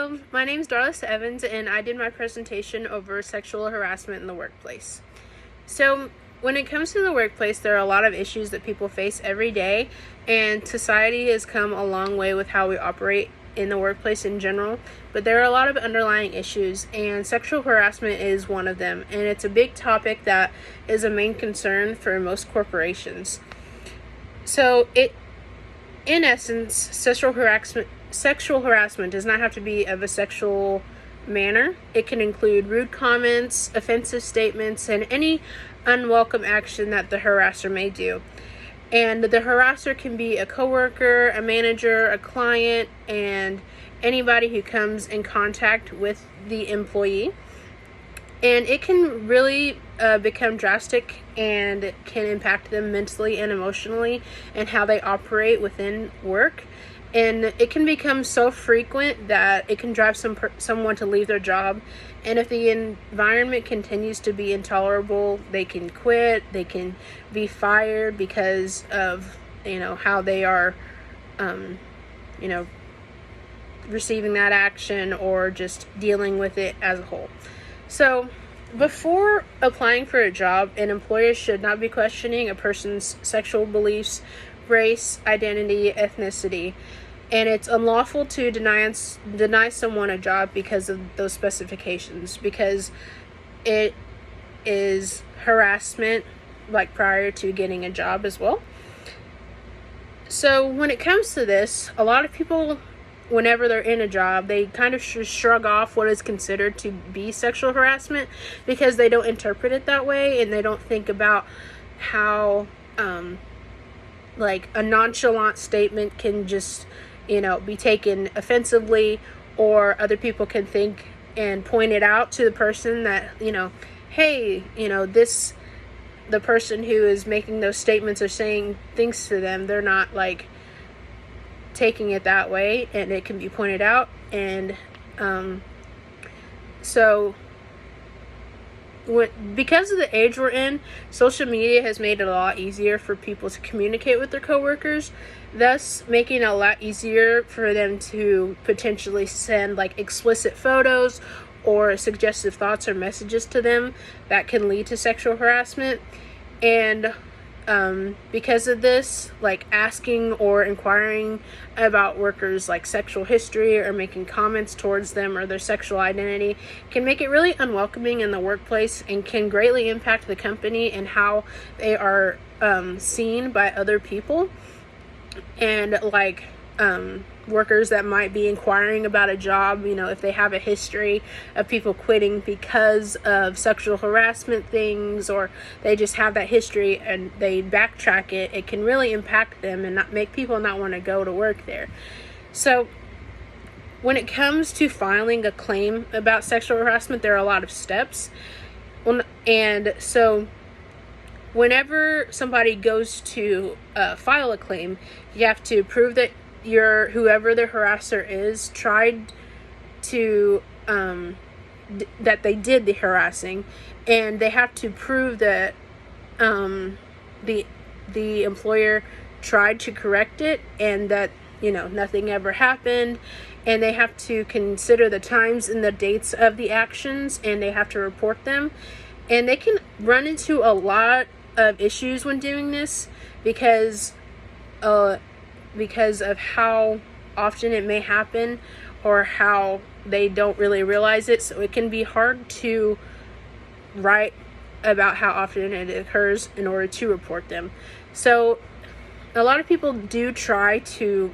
So, my name is Darlis Evans, and I did my presentation over sexual harassment in the workplace. So, when it comes to the workplace, there are a lot of issues that people face every day, and society has come a long way with how we operate in the workplace in general. But there are a lot of underlying issues, and sexual harassment is one of them, and it's a big topic that is a main concern for most corporations. So, in essence, sexual harassment does not have to be of a sexual manner. It can include rude comments, offensive statements, and any unwelcome action that the harasser may do. And the harasser can be a coworker, a manager, a client, and anybody who comes in contact with the employee. And it can really become drastic and can impact them mentally and emotionally and how they operate within work. And it can become so frequent that it can drive someone to leave their job. And if the environment continues to be intolerable, they can quit, they can be fired because of, how they are, receiving that action or just dealing with it as a whole. So, before applying for a job, an employer should not be questioning a person's sexual beliefs, race, identity, ethnicity, and it's unlawful to deny someone a job because of those specifications, because it is harassment like prior to getting a job as well. So when it comes to this, a lot of people, whenever they're in a job, they kind of shrug off what is considered to be sexual harassment because they don't interpret it that way, and they don't think about how a nonchalant statement can just be taken offensively, or other people can think and point it out to the person that hey, the person who is making those statements or saying things to them, they're not taking it that way, and it can be pointed out. And because of the age we're in, social media has made it a lot easier for people to communicate with their coworkers, thus making it a lot easier for them to potentially send explicit photos or suggestive thoughts or messages to them that can lead to sexual harassment. And because of this, asking or inquiring about workers' sexual history or making comments towards them or their sexual identity can make it really unwelcoming in the workplace and can greatly impact the company and how they are seen by other people. And workers that might be inquiring about a job, if they have a history of people quitting because of sexual harassment things, or they just have that history and they backtrack it, it can really impact them and not make people not want to go to work there. So when it comes to filing a claim about sexual harassment, there are a lot of steps. And so whenever somebody goes to file a claim, you have to prove that whoever the harasser is tried to that they did the harassing, and they have to prove that the employer tried to correct it and that nothing ever happened. And they have to consider the times and the dates of the actions, and they have to report them. And they can run into a lot of issues when doing this because of how often it may happen or how they don't really realize it. So it can be hard to write about how often it occurs in order to report them. So a lot of people do try to,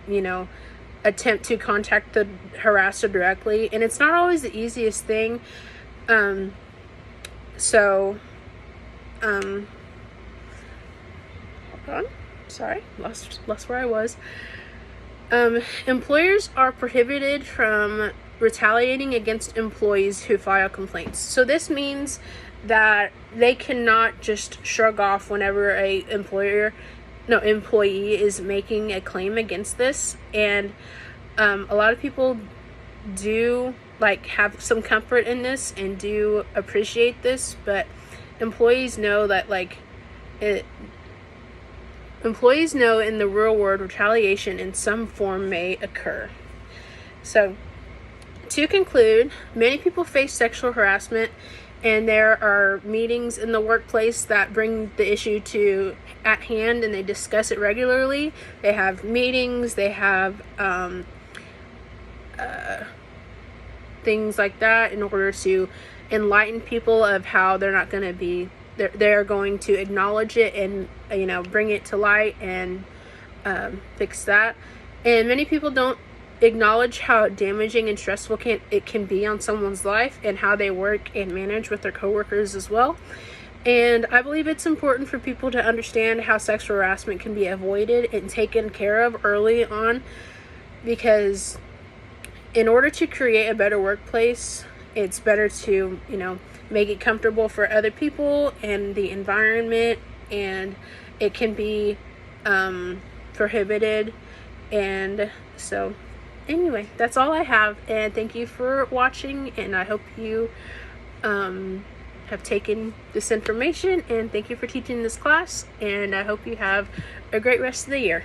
attempt to contact the harasser directly, and it's not always the easiest thing. Hold on. Sorry, lost where I was. Employers are prohibited from retaliating against employees who file complaints. So this means that they cannot just shrug off whenever a employee is making a claim against this. And a lot of people do have some comfort in this and do appreciate this, but employees know that employees know in the real world retaliation in some form may occur. So to conclude, many people face sexual harassment, and there are meetings in the workplace that bring the issue to at hand, and they discuss it regularly. They have meetings, they have things like that in order to enlighten people of how they're not going to be, they're going to acknowledge it and, bring it to light and fix that. And many people don't acknowledge how damaging and stressful it can be on someone's life, and how they work and manage with their coworkers as well. And I believe it's important for people to understand how sexual harassment can be avoided and taken care of early on, because in order to create a better workplace, it's better to, make it comfortable for other people and the environment, and it can be prohibited. And so anyway, that's all I have, and thank you for watching, and I hope you have taken this information, and thank you for teaching this class, and I hope you have a great rest of the year.